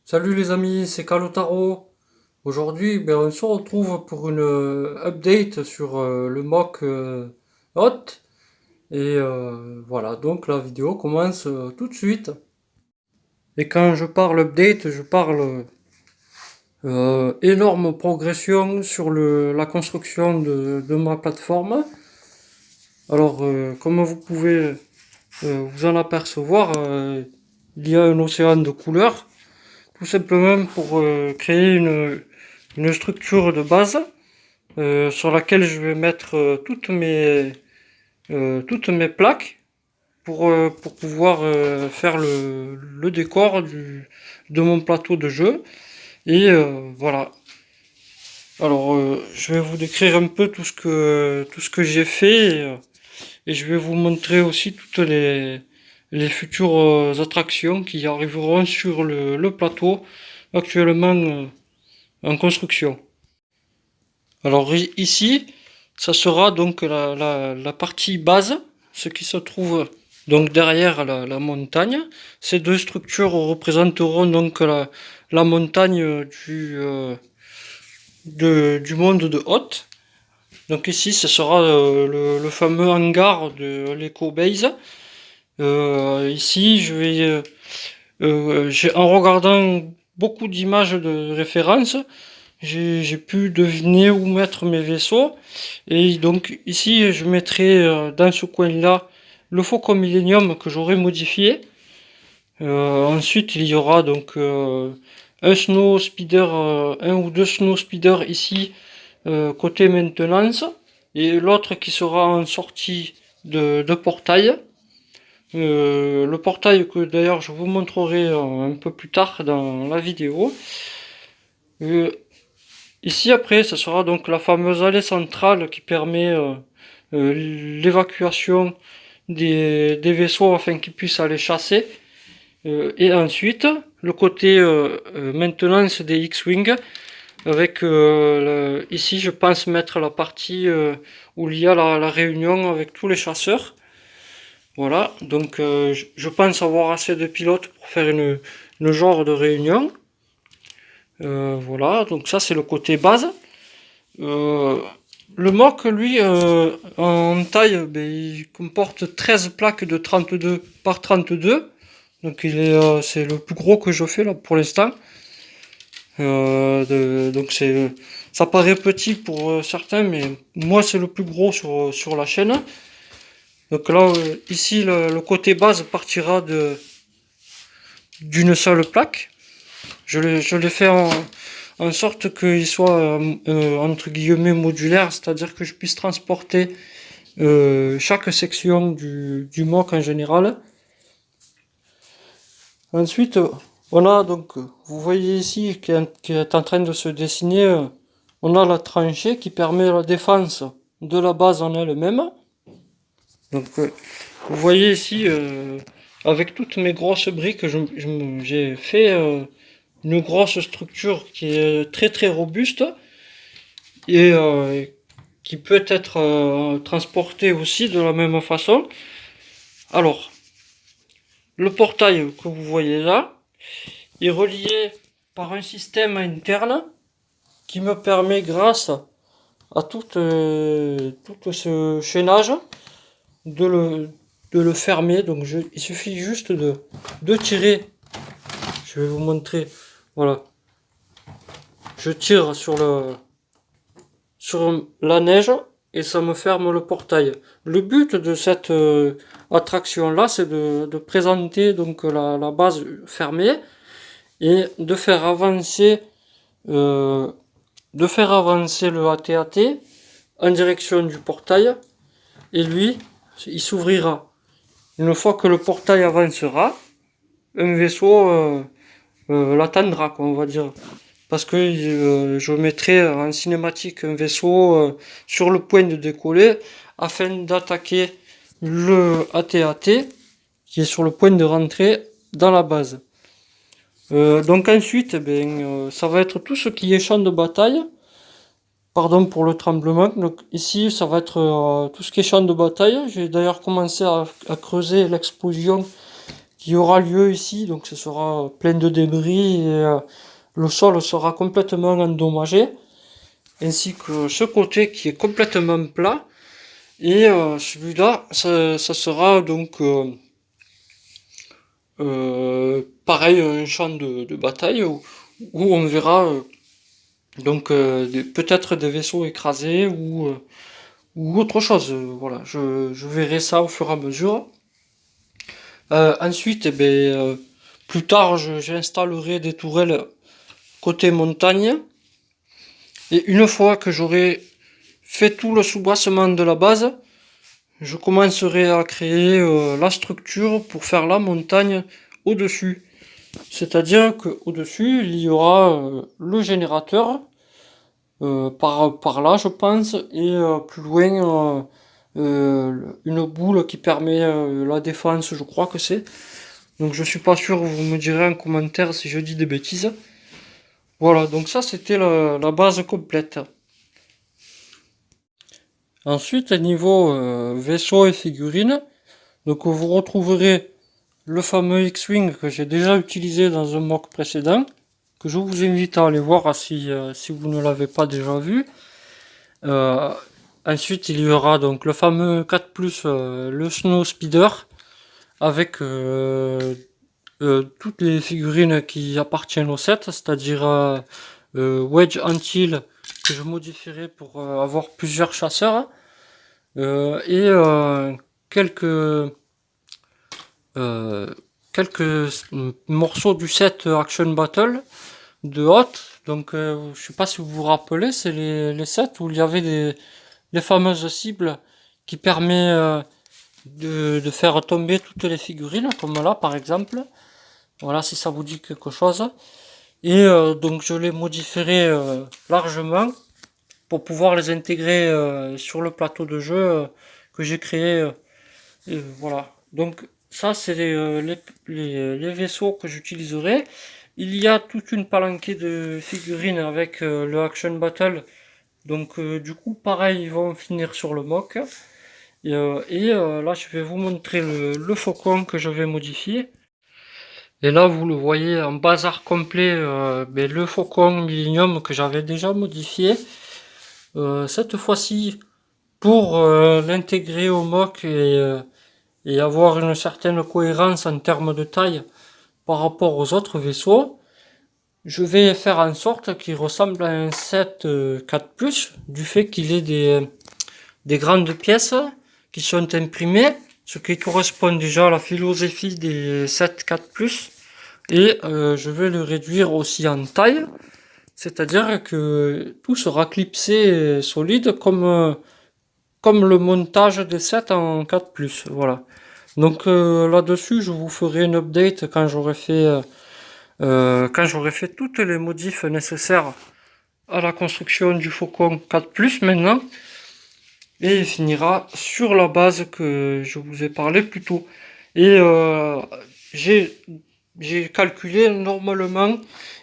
Salut les amis, c'est Kalotaro. Aujourd'hui, on se retrouve pour une update sur le mock hot. Et voilà, donc la vidéo commence tout de suite. Et quand je parle update, je parle énorme progression sur la construction de ma plateforme. Alors, comme vous pouvez vous en apercevoir, il y a un océan de couleurs. Tout simplement pour créer une structure de base sur laquelle je vais mettre toutes mes plaques pour pouvoir faire le décor de mon plateau de jeu. Et voilà. Alors je vais vous décrire un peu tout ce que j'ai fait et je vais vous montrer aussi toutes les futures attractions qui arriveront sur le plateau actuellement en construction. Alors ici, ça sera donc la partie base, ce qui se trouve donc derrière la montagne. Ces deux structures représenteront donc la montagne du monde de Hoth. Donc ici, ce sera le fameux hangar de l'Eco Base. Ici, en regardant beaucoup d'images de référence, j'ai pu deviner où mettre mes vaisseaux. Et donc ici, je mettrai dans ce coin-là le Faucon Millenium que j'aurai modifié. Ensuite, il y aura donc un Snow Speeder, un ou deux Snow Speeder ici côté maintenance, et l'autre qui sera en sortie de portail. Le portail que d'ailleurs je vous montrerai un peu plus tard dans la vidéo. Ici après, ce sera donc la fameuse allée centrale qui permet l'évacuation des vaisseaux afin qu'ils puissent aller chasser. Et ensuite, le côté maintenance des X-Wing avec ici je pense mettre la partie où il y a la réunion avec tous les chasseurs. Voilà, donc je pense avoir assez de pilotes pour faire une genre de réunion. Voilà, donc ça c'est le côté base. Le mock, lui, en taille, il comporte 13 plaques de 32 par 32. Donc c'est le plus gros que je fais là pour l'instant. Donc ça paraît petit pour certains, mais moi c'est le plus gros sur la chaîne. Donc là, ici, le côté base partira d'une seule plaque. Je l'ai fait en sorte qu'il soit entre guillemets modulaire, c'est-à-dire que je puisse transporter chaque section du mock en général. Ensuite, on a donc, vous voyez ici qui est en train de se dessiner, on a la tranchée qui permet la défense de la base en elle-même. Donc, vous voyez ici, avec toutes mes grosses briques, j'ai fait une grosse structure qui est très très robuste et qui peut être transportée aussi de la même façon. Alors, le portail que vous voyez là est relié par un système interne qui me permet, grâce à tout ce chaînage, de le fermer. Donc il suffit juste de tirer. Je vais vous montrer. Voilà. Je tire sur la neige et ça me ferme le portail. Le but de cette attraction là, c'est de présenter donc la base fermée et de faire avancer le AT-AT en direction du portail, et lui il s'ouvrira. Une fois que le portail avancera, un vaisseau l'attendra, on va dire. Parce que je mettrai en cinématique un vaisseau sur le point de décoller afin d'attaquer le AT-AT qui est sur le point de rentrer dans la base. Donc ensuite, ça va être tout ce qui est champ de bataille. Pardon pour le tremblement. Donc ici, ça va être tout ce qui est champ de bataille. J'ai d'ailleurs commencé à creuser l'explosion qui aura lieu ici, donc ce sera plein de débris et le sol sera complètement endommagé, ainsi que ce côté qui est complètement plat. Et celui-là, ça sera donc pareil, un champ de bataille où on verra donc peut-être des vaisseaux écrasés ou autre chose. Voilà, je verrai ça au fur et à mesure. Ensuite, plus tard, j'installerai des tourelles côté montagne. Et une fois que j'aurai fait tout le soubassement de la base, je commencerai à créer la structure pour faire la montagne au-dessus. C'est-à-dire qu'au-dessus, il y aura le générateur, par là je pense, et plus loin une boule qui permet la défense, je crois que c'est. Donc je suis pas sûr, vous me direz en commentaire si je dis des bêtises. Voilà, donc ça c'était la base complète. Ensuite, niveau vaisseau et figurines, donc vous retrouverez le fameux X-Wing que j'ai déjà utilisé dans un mock précédent, que je vous invite à aller voir si vous ne l'avez pas déjà vu. Ensuite, il y aura donc le fameux 4+, le Snow Speeder, avec toutes les figurines qui appartiennent au set, c'est-à-dire Wedge Antil, que je modifierai pour avoir plusieurs chasseurs, et quelques morceaux du set Action Battle de Hot. Donc je sais pas si vous vous rappelez, c'est les sets où il y avait les fameuses cibles qui permet de faire tomber toutes les figurines, comme là par exemple. Voilà, si ça vous dit quelque chose. Et donc je les modifierai largement pour pouvoir les intégrer sur le plateau de jeu que j'ai créé. Voilà. Donc ça c'est les vaisseaux que j'utiliserai. Il y a toute une palanquée de figurines avec le Action Battle. Donc du coup pareil, ils vont finir sur le mock. Et là je vais vous montrer le faucon que je vais modifier. Et là vous le voyez en bazar complet, le faucon Millennium que j'avais déjà modifié. Cette fois-ci pour l'intégrer au mock et avoir une certaine cohérence en termes de taille par rapport aux autres vaisseaux, je vais faire en sorte qu'il ressemble à un set 4+, du fait qu'il ait des grandes pièces qui sont imprimées, ce qui correspond déjà à la philosophie des sets 4+, et je vais le réduire aussi en taille, c'est-à-dire que tout sera clipsé et solide comme le montage des sets en 4+, voilà. Donc là-dessus, je vous ferai une update quand j'aurai fait toutes les modifs nécessaires à la construction du Faucon 4+, maintenant. Et il finira sur la base que je vous ai parlé plus tôt. Et j'ai calculé, normalement,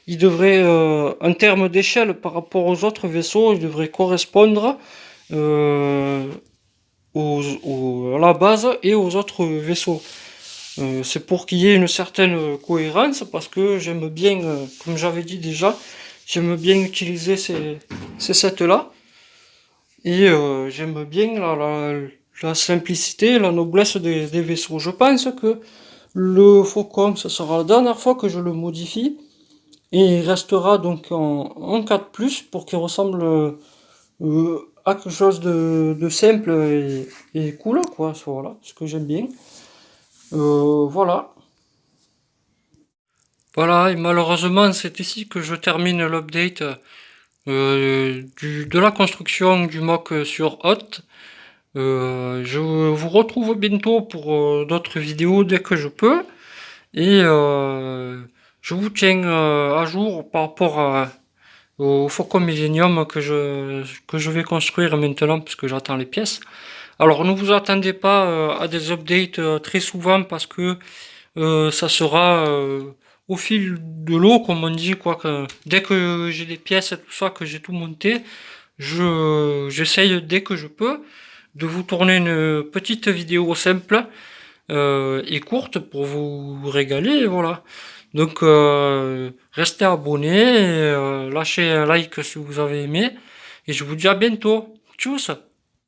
il devrait, en termes d'échelle par rapport aux autres vaisseaux, il devrait correspondre à la base et aux autres vaisseaux. C'est pour qu'il y ait une certaine cohérence, parce que j'aime bien, comme j'avais dit déjà, j'aime bien utiliser ces sets-là. Et j'aime bien la simplicité, la noblesse des vaisseaux. Je pense que le Faucon, ce sera la dernière fois que je le modifie. Et il restera donc en 4+, pour qu'il ressemble à quelque chose de simple et cool, quoi. Voilà, ce que j'aime bien. Voilà. Voilà, et malheureusement, c'est ici que je termine l'update de la construction du mock sur Hot. Je vous retrouve bientôt pour d'autres vidéos dès que je peux. Et je vous tiens à jour par rapport au Faucon Millennium que je vais construire maintenant, puisque j'attends les pièces. Alors ne vous attendez pas à des updates très souvent, parce que ça sera au fil de l'eau, comme on dit, quoi. Que dès que j'ai des pièces et tout ça, que j'ai tout monté, j'essaye dès que je peux de vous tourner une petite vidéo simple et courte pour vous régaler, et voilà. Donc restez abonnés, lâchez un like si vous avez aimé, et je vous dis à bientôt. Tchuss!